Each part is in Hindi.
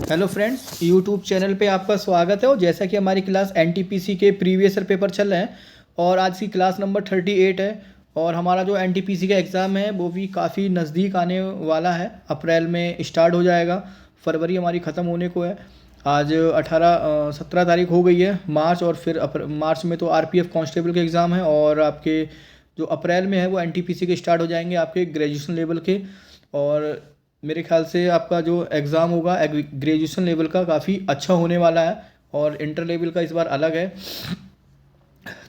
हेलो फ्रेंड्स, यूट्यूब चैनल पे आपका स्वागत है। और जैसा कि हमारी क्लास एनटीपीसी के प्रीवियस ईयर पेपर चल रहे हैं और आज की क्लास नंबर 38 है। और हमारा जो एनटीपीसी का एग्ज़ाम है वो भी काफ़ी नज़दीक आने वाला है। अप्रैल में स्टार्ट हो जाएगा, फरवरी हमारी ख़त्म होने को है। आज 17 तारीख हो गई है मार्च, और फिर मार्च में तो आरपीएफ कांस्टेबल के एग्ज़ाम है, और आपके जो अप्रैल में है वो एनटीपीसी के स्टार्ट हो जाएंगे आपके ग्रेजुएशन लेवल के। और मेरे ख्याल से आपका जो एग्ज़ाम होगा ग्रेजुएशन लेवल का काफ़ी अच्छा होने वाला है, और इंटर लेवल का इस बार अलग है।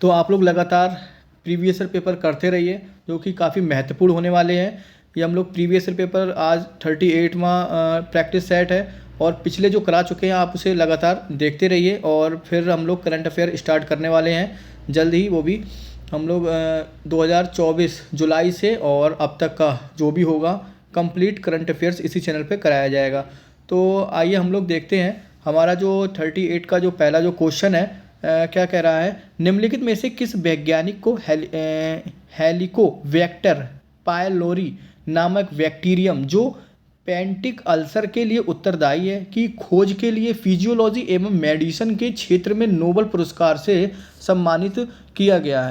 तो आप लोग लगातार प्रीवियस ईयर पेपर करते रहिए, जो कि काफ़ी महत्वपूर्ण होने वाले हैं। ये हम लोग प्रीवियस ईयर पेपर आज 38वां प्रैक्टिस सेट है, और पिछले जो करा चुके हैं आप उसे लगातार देखते रहिए। और फिर हम लोग करंट अफेयर स्टार्ट करने वाले हैं जल्द ही। वो भी हम लोग 2024 जुलाई से और अब तक का जो भी होगा कंप्लीट करंट अफेयर्स इसी चैनल पे कराया जाएगा। तो आइए हम लोग देखते हैं हमारा जो 38 का जो पहला जो क्वेश्चन है। क्या कह रहा है, निम्नलिखित में से किस वैज्ञानिक को हेलिकोबैक्टर पायलोरी नामक बैक्टीरियम जो पेंटिक अल्सर के लिए उत्तरदायी है की खोज के लिए फिजियोलॉजी एवं मेडिसिन के क्षेत्र में नोबेल पुरस्कार से सम्मानित किया गया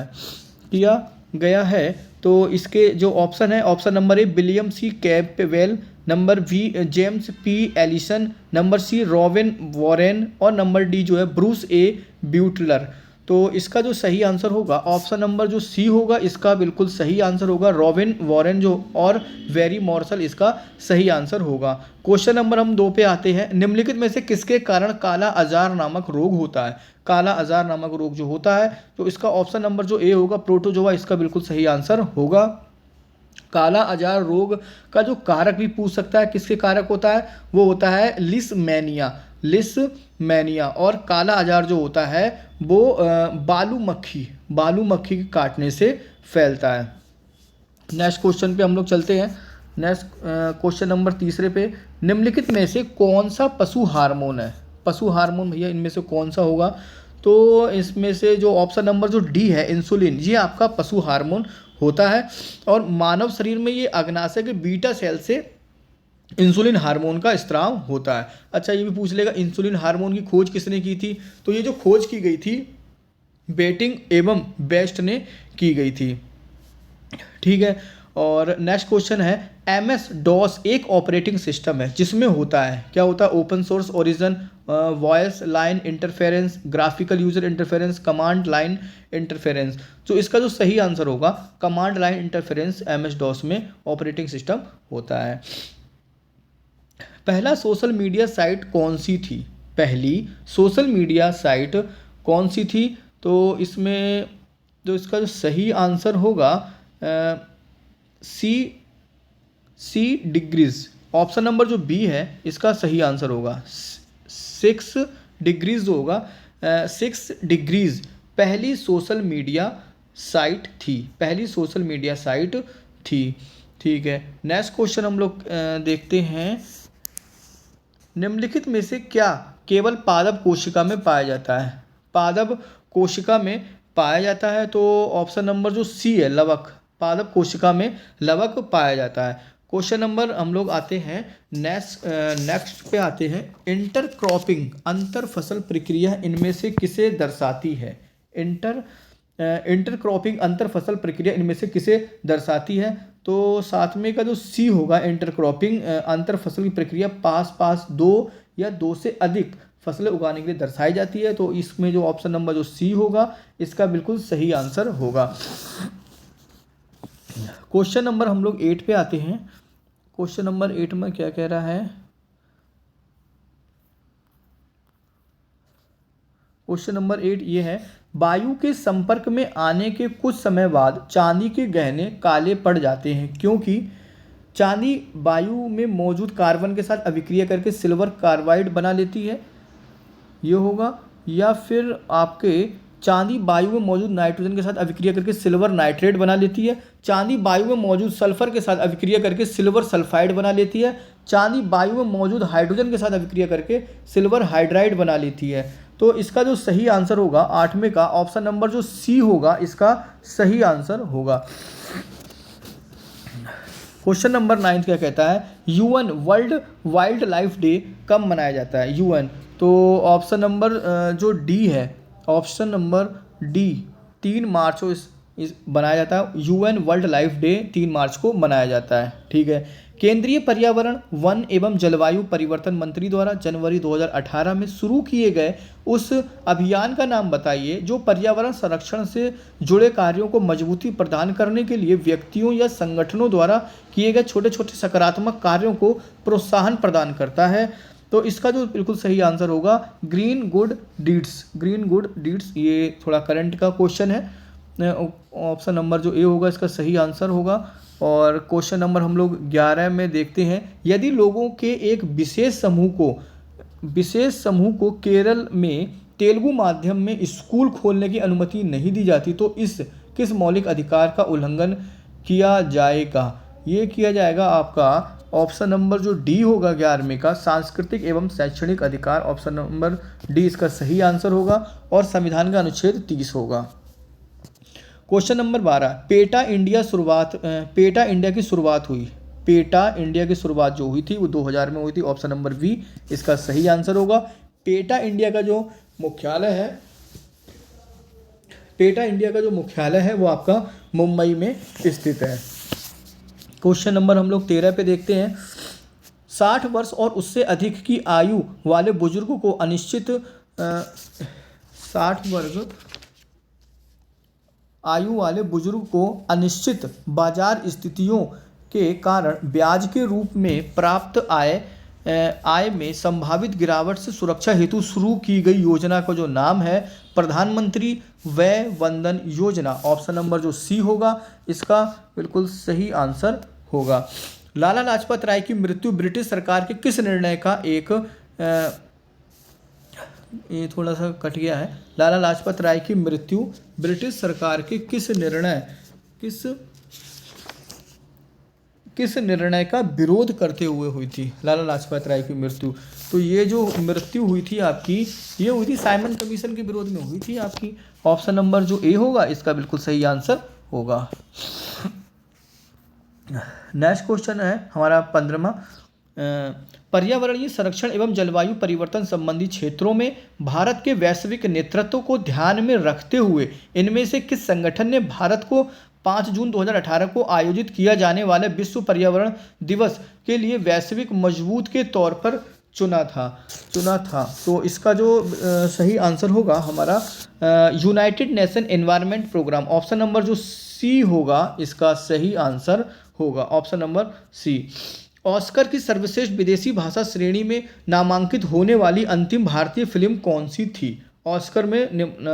है। तो इसके जो ऑप्शन है, option number A William C Campbell, number B James P Allison, number C Robin Warren, और नंबर डी जो है ब्रूस ए ब्यूटलर। तो इसका जो सही आंसर होगा ऑप्शन नंबर जो सी होगा, इसका बिल्कुल सही आंसर होगा रॉबिन वॉरेन जो, और वेरी मॉर्सल इसका सही आंसर होगा। क्वेश्चन नंबर हम 2 पे आते हैं। निम्नलिखित में से किसके कारण काला अजार नामक रोग होता है? काला अजार नामक रोग जो होता है, तो इसका ऑप्शन नंबर जो ए होगा प्रोटोजोआ, इसका बिल्कुल सही आंसर होगा। काला अजार रोग का जो कारक भी पूछ सकता है, किसके कारक होता है, वो होता है लिस्मैनिया। और काला अजार जो होता है वो बालू मक्खी के काटने से फैलता है। नेक्स्ट क्वेश्चन पे हम लोग चलते हैं। नेक्स्ट क्वेश्चन नंबर 3 पे, निम्नलिखित में से कौन सा पशु हार्मोन है? पशु हार्मोन भैया इनमें से कौन सा होगा? तो इसमें से जो ऑप्शन नंबर जो डी है इंसुलिन, ये आपका पशु हार्मोन होता है। और मानव शरीर में ये अग्नाशय के बीटा सेल से इंसुलिन हार्मोन का स्त्राव होता है। अच्छा, ये भी पूछ लेगा इंसुलिन हार्मोन की खोज किसने की थी? तो ये जो खोज की गई थी बेटिंग एवं बेस्ट ने की गई थी। ठीक है। और नेक्स्ट क्वेश्चन है, एमएस डॉस एक ऑपरेटिंग सिस्टम है जिसमें होता है, क्या होता है, open source origin, voice line interference, graphical user interference, command line interference. तो इसका जो सही आंसर होगा command line interference MS DOS में ऑपरेटिंग सिस्टम होता है। पहला सोशल मीडिया साइट कौन सी थी? पहली सोशल मीडिया साइट कौन सी थी? तो इसमें जो इसका जो सही आंसर होगा सी डिग्रीज, ऑप्शन नंबर जो बी है इसका सही आंसर होगा 6 डिग्रीज जो होगा 6 डिग्रीज पहली सोशल मीडिया साइट थी। ठीक है। नेक्स्ट क्वेश्चन हम लोग देखते हैं। निम्नलिखित में से क्या केवल पादप कोशिका में पाया जाता है? पादप कोशिका में पाया जाता है, तो ऑप्शन नंबर जो सी है लवक, पादप कोशिका में लवक पाया जाता है। क्वेश्चन नंबर हम लोग आते हैं नेक्स्ट पे आते हैं। इंटरक्रॉपिंग अंतर फसल प्रक्रिया इनमें से किसे दर्शाती है? इंटरक्रॉपिंग अंतर फसल प्रक्रिया इनमें से किसे दर्शाती है? तो सातवें का जो सी होगा, इंटरक्रॉपिंग अंतर फसल की प्रक्रिया पास दो या दो से अधिक फसलें उगाने के लिए दर्शाई जाती है। तो इसमें जो ऑप्शन नंबर जो सी होगा इसका बिल्कुल सही आंसर होगा। क्वेश्चन नंबर हम लोग 8 पे आते हैं। क्वेश्चन नंबर 8 में क्या कह रहा है? क्वेश्चन नंबर 8 ये है, वायु के संपर्क में आने के कुछ समय बाद चांदी के गहने काले पड़ जाते हैं क्योंकि चांदी वायु में मौजूद कार्बन के साथ अभिक्रिया करके सिल्वर कार्बाइड बना लेती है, ये होगा। या फिर आपके चांदी वायु में मौजूद नाइट्रोजन के साथ अभिक्रिया करके सिल्वर नाइट्रेट बना लेती है, चांदी वायु में मौजूद सल्फर के साथ अभिक्रिया करके सिल्वर सल्फाइड बना लेती है, चांदी वायु में मौजूद हाइड्रोजन के साथ अभिक्रिया करके सिल्वर हाइड्राइड बना लेती है। तो इसका जो सही आंसर होगा 8वें का ऑप्शन नंबर जो सी होगा इसका सही आंसर होगा। क्वेश्चन नंबर 9 क्या कहता है, UN world wild life day कब मनाया जाता है, यूएन। तो ऑप्शन नंबर जो डी है, ऑप्शन नंबर डी 3 मार्च को इस बनाया जाता है। यूएन वर्ल्ड लाइफ डे 3 मार्च को मनाया जाता है। ठीक है। केंद्रीय पर्यावरण वन एवं जलवायु परिवर्तन मंत्री द्वारा जनवरी 2018 में शुरू किए गए उस अभियान का नाम बताइए जो पर्यावरण संरक्षण से जुड़े कार्यों को मजबूती प्रदान करने के लिए व्यक्तियों या संगठनों द्वारा किए गए छोटे छोटे सकारात्मक कार्यों को प्रोत्साहन प्रदान करता है। तो इसका जो बिल्कुल सही आंसर होगा green good deeds, green good deeds. ये थोड़ा करंट का क्वेश्चन है। ऑप्शन नंबर जो ए होगा इसका सही आंसर होगा। और क्वेश्चन नंबर हम लोग 11 में देखते हैं, यदि लोगों के एक विशेष समूह को केरल में तेलुगु माध्यम में स्कूल खोलने की अनुमति नहीं दी जाती तो इस किस मौलिक अधिकार का उल्लंघन किया जाएगा। ये किया जाएगा आपका ऑप्शन नंबर जो डी होगा 11वें का, सांस्कृतिक एवं शैक्षणिक अधिकार। ऑप्शन नंबर डी इसका सही आंसर होगा। और संविधान का अनुच्छेद 30 होगा। क्वेश्चन नंबर 12, पेटा इंडिया की शुरुआत हुई। पेटा इंडिया की शुरुआत जो हुई थी वो 2000 में हुई थी। ऑप्शन नंबर बी इसका सही आंसर होगा। पेटा इंडिया का जो मुख्यालय है वो आपका मुंबई में स्थित है। क्वेश्चन नंबर हम लोग 13 पे देखते हैं, 60 वर्ष और उससे अधिक की आयु वाले बुजुर्गों को अनिश्चित 60 वर्ष आयु वाले बुजुर्ग को अनिश्चित बाजार स्थितियों के कारण ब्याज के रूप में प्राप्त आय में संभावित गिरावट से सुरक्षा हेतु शुरू की गई योजना का जो नाम है प्रधानमंत्री वय वंदन योजना। ऑप्शन नंबर जो सी होगा इसका बिल्कुल सही आंसर होगा। लाला लाजपत राय की मृत्यु ब्रिटिश सरकार के किस निर्णय का एक ये थोड़ा सा कट गया है। लाला लाजपत राय की मृत्यु ब्रिटिश सरकार के किस निर्णय का विरोध करते हुए हुई थी, लाला लाजपत राय की मृत्यु। तो ये जो मृत्यु हुई थी आपकी, ये हुई थी साइमन कमीशन के विरोध में हुई थी आपकी। ऑप्शन नंबर जो ए होगा इसका बिल्कुल सही आंसर होगा। नेक्स्ट क्वेश्चन है हमारा 15वां, पर्यावरणीय संरक्षण एवं जलवायु परिवर्तन संबंधी क्षेत्रों में भारत के वैश्विक नेतृत्व को ध्यान में रखते हुए इनमें से किस संगठन ने भारत को 5 जून 2018 को आयोजित किया जाने वाले विश्व पर्यावरण दिवस के लिए वैश्विक मजबूत के तौर पर चुना था। तो इसका जो सही आंसर होगा हमारा United Nation Environment Programme. Option number जो सी होगा इसका सही आंसर होगा। Option number C. ऑस्कर की सर्वश्रेष्ठ विदेशी भाषा श्रेणी में नामांकित होने वाली अंतिम भारतीय फिल्म कौन सी थी। ऑस्कर में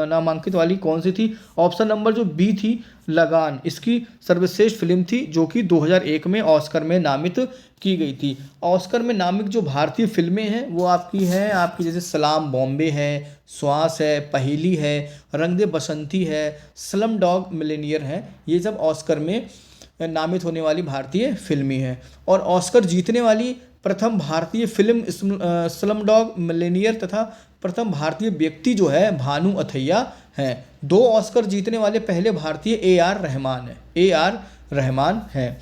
नामांकित वाली कौन सी थी। ऑप्शन नंबर जो बी थी लगान, इसकी सर्वश्रेष्ठ फिल्म थी जो कि 2001 में ऑस्कर में नामित की गई थी। ऑस्कर में नामित जो भारतीय फिल्में हैं वो आपकी जैसे सलाम बॉम्बे है, श्वास है, पहेली है, रंग दे बसंती है, स्लम डॉग मिलियनेयर है। ये सब ऑस्कर में नामित होने वाली भारतीय फिल्में हैं। और ऑस्कर जीतने वाली प्रथम भारतीय फिल्म स्लम डॉग मिलियनेयर तथा प्रथम भारतीय व्यक्ति जो है भानु अथैया हैं। 2 ऑस्कर जीतने वाले पहले भारतीय ए.आर. रहमान है।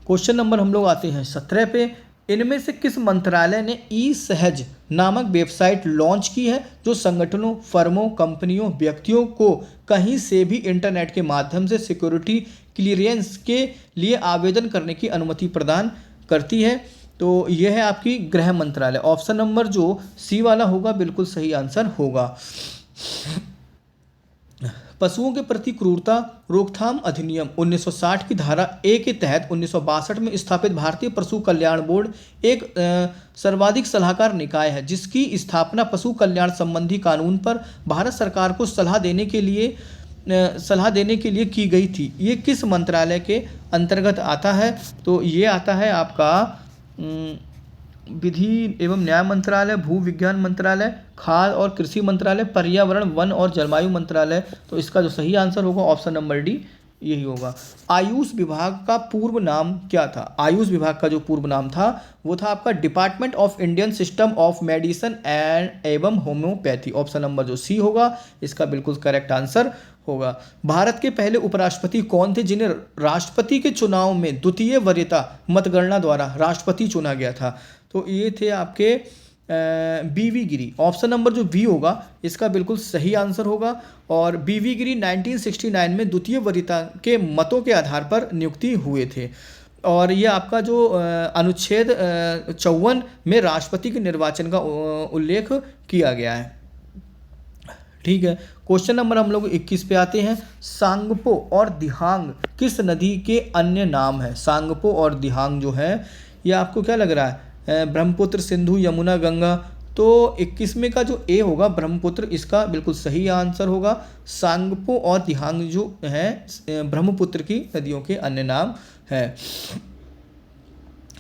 क्वेश्चन नंबर हम लोग आते हैं 17 पे, इनमें से किस मंत्रालय ने ई सहज नामक वेबसाइट लॉन्च की है जो संगठनों, फर्मों, कंपनियों, व्यक्तियों को कहीं से भी इंटरनेट के माध्यम से सिक्योरिटी क्लियरेंस के लिए आवेदन करने की अनुमति प्रदान करती है। तो यह है आपकी गृह मंत्रालय। ऑप्शन नंबर जो सी वाला होगा बिल्कुल सही आंसर होगा। पशुओं के प्रति क्रूरता रोकथाम अधिनियम 1960 की धारा ए के तहत 1962 में स्थापित भारतीय पशु कल्याण बोर्ड एक सर्वाधिक सलाहकार निकाय है जिसकी स्थापना पशु कल्याण संबंधी कानून पर भारत सरकार को सलाह देने के लिए की गई थी। ये किस मंत्रालय के अंतर्गत आता है। तो ये आता है आपका विधि एवं न्याय मंत्रालय, भू विज्ञान मंत्रालय, खाद्य और कृषि मंत्रालय, पर्यावरण वन और जलवायु मंत्रालय। तो इसका जो सही आंसर होगा ऑप्शन नंबर डी यही होगा। आयुष विभाग का पूर्व नाम क्या था। आयुष विभाग का जो पूर्व नाम था वो था आपका department of Indian system of medicine and एवं होम्योपैथी। ऑप्शन नंबर जो सी होगा इसका बिल्कुल करेक्ट आंसर होगा। भारत के पहले उपराष्ट्रपति कौन थे जिन्हें राष्ट्रपति के चुनाव में द्वितीय वरीयता मतगणना द्वारा राष्ट्रपति चुना गया था? तो ये थे आपके बीवी गिरी। ऑप्शन नंबर जो बी होगा इसका बिल्कुल सही आंसर होगा। और बीवी गिरी 1969 में द्वितीय वरीयता के मतों के आधार पर नियुक्ति हुए थे। और ये आपका जो अनुच्छेद 54 में राष्ट्रपति के निर्वाचन का उल्लेख किया गया है। ठीक है, क्वेश्चन नंबर हम लोग 21 पे आते हैं। सांगपो और दिहांग किस नदी के अन्य नाम है? सांगपो और दिहांग जो है ये आपको क्या लग रहा है? ब्रह्मपुत्र, सिंधु, यमुना, गंगा। तो 21वें का जो ए होगा ब्रह्मपुत्र, इसका बिल्कुल सही आंसर होगा। सांगपो और दिहांग जो है ब्रह्मपुत्र की नदियों के अन्य नाम है।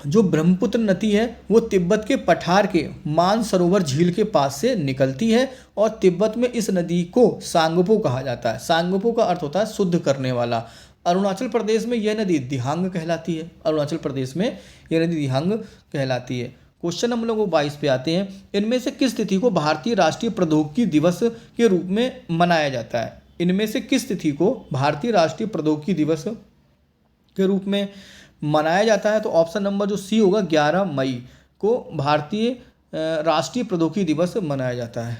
जो ब्रह्मपुत्र नदी है वो तिब्बत के पठार के मानसरोवर झील के पास से निकलती है और तिब्बत में इस नदी को सांगपो कहा जाता है। सांगपो का अर्थ होता है शुद्ध करने वाला। अरुणाचल प्रदेश में यह नदी दिहांग कहलाती है। अरुणाचल प्रदेश में यह नदी दिहांग कहलाती है। क्वेश्चन हम लोग 22 पे आते हैं। इनमें से किस तिथि को भारतीय राष्ट्रीय प्रौद्योगिकी दिवस के रूप में मनाया जाता है? इनमें से किस तिथि को भारतीय राष्ट्रीय प्रौद्योगिकी दिवस के रूप में मनाया जाता है? तो ऑप्शन नंबर जो सी होगा 11 मई को भारतीय राष्ट्रीय प्रौद्योगिकी दिवस मनाया जाता है।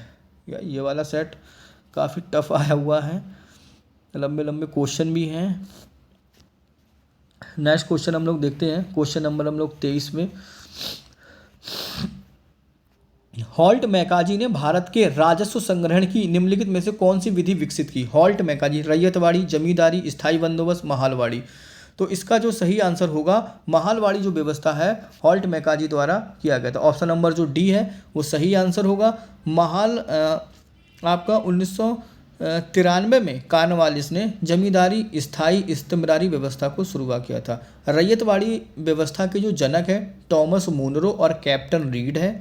ये वाला सेट काफ़ी टफ आया हुआ है, लंबे लंबे क्वेश्चन भी हैं। नेक्स्ट क्वेश्चन हम लोग देखते हैं। क्वेश्चन नंबर हम लोग 23 में। हॉल्ट मैकाजी ने भारत के राजस्व संग्रहण की निम्नलिखित में से कौन सी विधि विकसित की? हॉल्ट मैकाजी, रैयतवाड़ी, जमींदारी, स्थायी बंदोबस्त, महालवाड़ी। तो इसका जो सही आंसर होगा महालवाड़ी जो व्यवस्था है हॉल्ट मैकाजी द्वारा किया गया था। ऑप्शन नंबर जो डी है वो सही आंसर होगा। आपका 1993 में कॉर्नवालिस ने जमींदारी स्थायी इस्तेमरारी व्यवस्था को शुरुआत किया था। रैयतवाड़ी व्यवस्था के जो जनक है टॉमस मुनरो और कैप्टन रीड है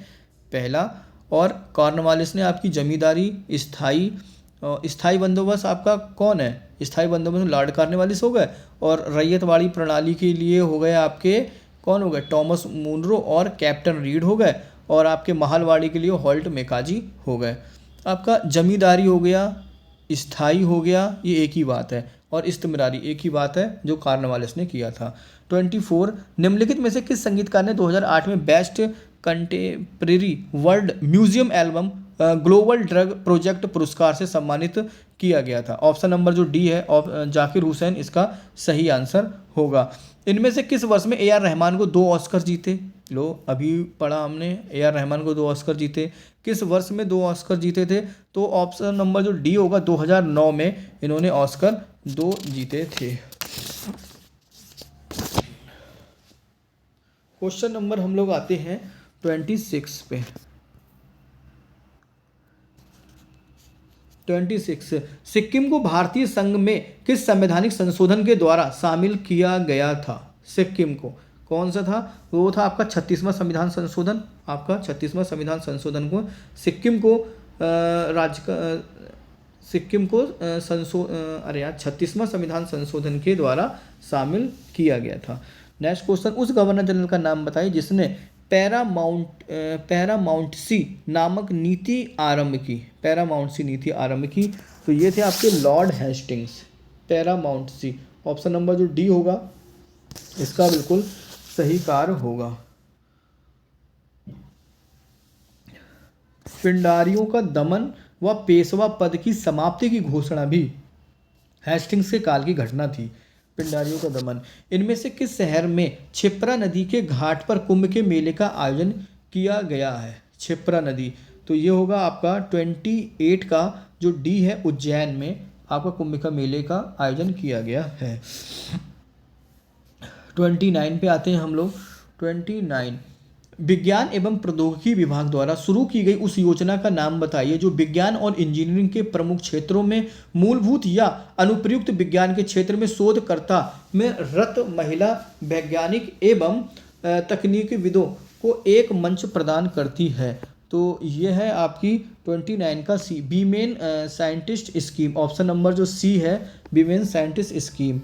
पहला। और कॉर्नवालिस ने आपकी जमींदारी स्थायी बंदोबस्त आपका कौन है? स्थायी बंदोबस्त लॉर्ड कॉर्नवालिस हो गए। और रैयतवाड़ी प्रणाली के लिए हो गए आपके कौन हो गए? टॉमस मुनरो और कैप्टन रीड हो गए। और आपके महालवाड़ी के लिए हॉल्ट मैकाजी हो गए। आपका जमींदारी हो गया, स्थायी हो गया, ये एक ही बात है। और इस्तेमरारी एक ही बात है जो कॉर्नवालिस ने किया था। 24 निम्नलिखित में से किस संगीतकार ने 2008 में best contemporary world museum album global drug project पुरस्कार से सम्मानित किया गया था? ऑप्शन नंबर जो डी है जाकिर हुसैन इसका सही आंसर होगा। इनमें से किस वर्ष में ए आर रहमान को 2 ऑस्कर जीते? लो अभी पढ़ा हमने, ए आर रहमान को 2 ऑस्कर जीते। किस वर्ष में 2 ऑस्कर जीते थे? तो ऑप्शन नंबर जो डी होगा 2009 में इन्होंने ऑस्कर 2 जीते थे। क्वेश्चन नंबर हम लोग आते हैं 26 पे। 26 सिक्किम को भारतीय संघ में किस संवैधानिक संशोधन के द्वारा शामिल किया गया था? सिक्किम को कौन सा था? वो था आपका 36वां संविधान संशोधन। आपका 36वां संविधान संशोधन को सिक्किम को 36वां संविधान संशोधन के द्वारा शामिल किया गया था। नेक्स्ट क्वेश्चन, उस गवर्नर जनरल का नाम बताइए जिसने पैरामाउंटसी नामक नीति आरंभ की। पैरामाउंटसी नीति आरंभ की तो ये थे आपके लॉर्ड हेस्टिंग्स। पैरामाउंटसी ऑप्शन नंबर जो डी होगा इसका बिल्कुल सही कार्य होगा। पिंडारियों का दमन व पेशवा पद की समाप्ति की घोषणा भी हेस्टिंग्स के काल की घटना थी। पिंडारियों का दमन। इनमें से किस शहर में क्षिप्रा नदी के घाट पर कुंभ के मेले का आयोजन किया गया है? क्षिप्रा नदी तो ये होगा आपका 28 का जो डी है उज्जैन में आपका कुंभ का मेले का आयोजन किया गया है। 29 पे आते हैं हम लोग। 29 विज्ञान एवं प्रौद्योगिकी विभाग द्वारा शुरू की गई उस योजना का नाम बताइए जो विज्ञान और इंजीनियरिंग के प्रमुख क्षेत्रों में मूलभूत या अनुप्रयुक्त विज्ञान के क्षेत्र में शोधकर्ता में रत महिला वैज्ञानिक एवं तकनीकविदों को एक मंच प्रदान करती है। तो ये है आपकी 29 का C, women scientist scheme. Option number जो सी है वीमेन साइंटिस्ट स्कीम।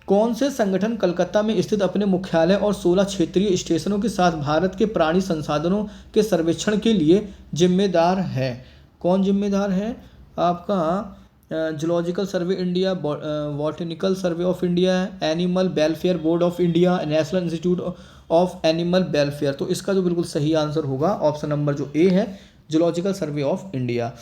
कौन से संगठन कलकत्ता में स्थित अपने मुख्यालय और 16 क्षेत्रीय स्टेशनों के साथ भारत के प्राणी संसाधनों के सर्वेक्षण के लिए जिम्मेदार है? कौन जिम्मेदार है? आपका zoological survey India, botanical survey of India है, animal welfare board of India, national institute of animal welfare. तो इसका जो बिल्कुल सही आंसर होगा ऑप्शन नंबर जो ए है, zoological survey of India.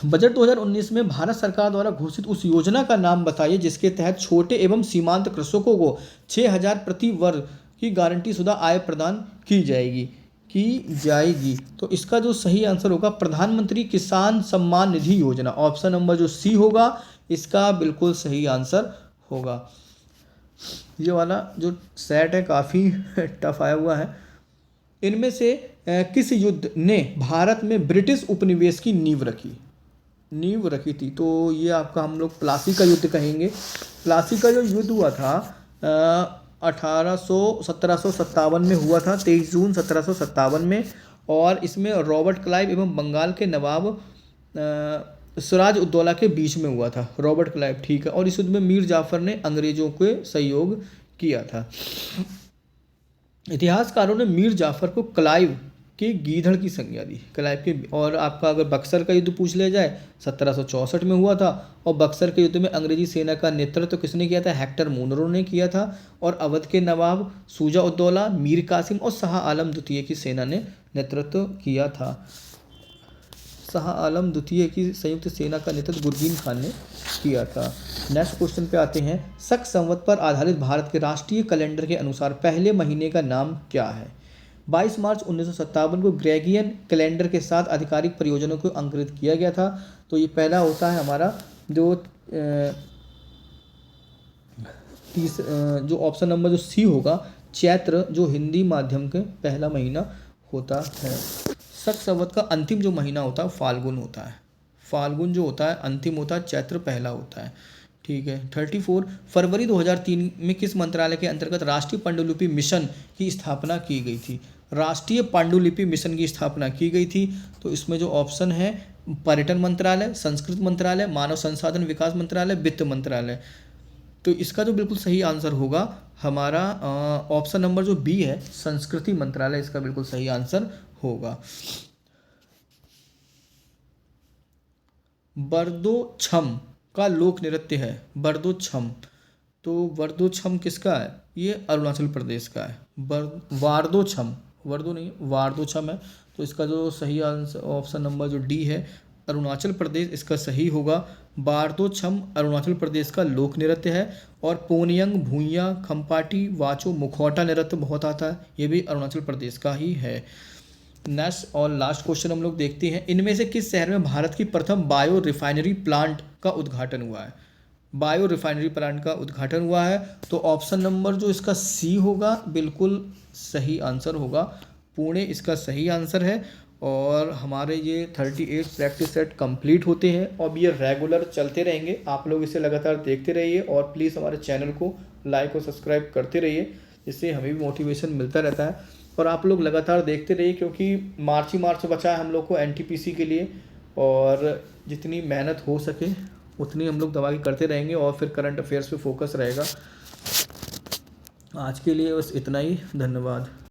Budget 2019 में भारत सरकार द्वारा घोषित उस योजना का नाम बताइए जिसके तहत छोटे एवं सीमांत कृषकों को 6,000 प्रति वर्ष की गारंटी शुदा आय प्रदान की जाएगी। तो इसका जो सही आंसर होगा प्रधानमंत्री किसान सम्मान निधि योजना, ऑप्शन नंबर जो सी होगा इसका बिल्कुल सही आंसर होगा। ये वाला जो सेट है काफ़ी टफ आया हुआ है। इनमें से किस युद्ध ने भारत में ब्रिटिश उपनिवेश की नींव रखी थी? तो ये आपका हम लोग प्लासी का युद्ध कहेंगे। प्लासी का जो युद्ध हुआ था 1757 में हुआ था, 23 जून 1757 में। और इसमें रॉबर्ट क्लाइव एवं बंगाल के नवाब सिराज उद्दौला के बीच में हुआ था। रॉबर्ट क्लाइव, ठीक है। और इस युद्ध में मीर जाफर ने अंग्रेजों के सहयोग किया था। इतिहासकारों ने मीर जाफर को क्लाइव के गीधड़ की संज्ञा दी, क्लाइव के। और आपका अगर बक्सर का युद्ध पूछ लिया जाए 1764 में हुआ था। और बक्सर के युद्ध में अंग्रेजी सेना का नेतृत्व किसने किया था? हेक्टर मुनरो ने किया था। और अवध के नवाब शुजा उद्दौला, मीर कासिम और शाह आलम द्वितीय की सेना ने नेतृत्व किया था। शाह आलम द्वितीय की संयुक्त सेना का नेतृत्व गुरगीन खान ने किया था। नेक्स्ट क्वेश्चन पे आते हैं। शक संवत पर आधारित भारत के राष्ट्रीय कैलेंडर के अनुसार पहले महीने का नाम क्या है? 22 मार्च 1957 को ग्रेगियन कैलेंडर के साथ आधिकारिक परियोजनों को अंकित किया गया था। तो ये पहला होता है हमारा जो ऑप्शन नंबर जो सी होगा, चैत्र, जो हिंदी माध्यम के पहला महीना होता है। शक संवत का अंतिम जो महीना होता है फाल्गुन होता है। फाल्गुन जो होता है अंतिम होता है, चैत्र पहला होता है, ठीक है। 34 फरवरी 2003 में किस मंत्रालय के अंतर्गत राष्ट्रीय पांडुलिपि मिशन की स्थापना की गई थी? राष्ट्रीय पांडुलिपि मिशन की स्थापना की गई थी। तो इसमें जो ऑप्शन है पर्यटन मंत्रालय, संस्कृत मंत्रालय, मानव संसाधन विकास मंत्रालय, वित्त मंत्रालय। तो इसका जो बिल्कुल सही आंसर होगा हमारा ऑप्शन नंबर जो बी है, संस्कृति मंत्रालय, इसका बिल्कुल सही आंसर होगा। बरदो-छम का लोक नृत्य है बरदो-छम। तो बरदो-छम किसका है? ये अरुणाचल प्रदेश का है। वारदो-छम, वर्दो नहीं, वारदो-छम है। तो इसका जो सही आंसर ऑप्शन नंबर जो डी है, अरुणाचल प्रदेश, इसका सही होगा। बारदो-छम अरुणाचल प्रदेश का लोक नृत्य है। और पोनियंग, भूइयाँ, खम्पाटी, वाचो, मुखौटा नृत्य बहुत आता है, ये भी अरुणाचल प्रदेश का ही है। नेक्स्ट और लास्ट क्वेश्चन हम लोग देखते हैं। इनमें से किस शहर में भारत की प्रथम बायो रिफाइनरी प्लांट का उद्घाटन हुआ है? बायो रिफाइनरी प्लांट का उद्घाटन हुआ है। तो ऑप्शन नंबर जो इसका सी होगा बिल्कुल सही आंसर होगा, पुणे इसका सही आंसर है। और हमारे ये 38 प्रैक्टिस सेट कंप्लीट होते हैं। अब ये रेगुलर चलते रहेंगे, आप लोग इसे लगातार देखते रहिए। और प्लीज़ हमारे चैनल को लाइक और सब्सक्राइब करते रहिए, इससे हमें भी मोटिवेशन मिलता रहता है। और आप लोग लगातार देखते रहिए क्योंकि मार्च ही मार्च बचा है हम लोग को एनटीपीसी के लिए। और जितनी मेहनत हो सके उतनी हम लोग दवा की करते रहेंगे और फिर करंट अफेयर्स पे फोकस रहेगा। आज के लिए बस इतना ही, धन्यवाद।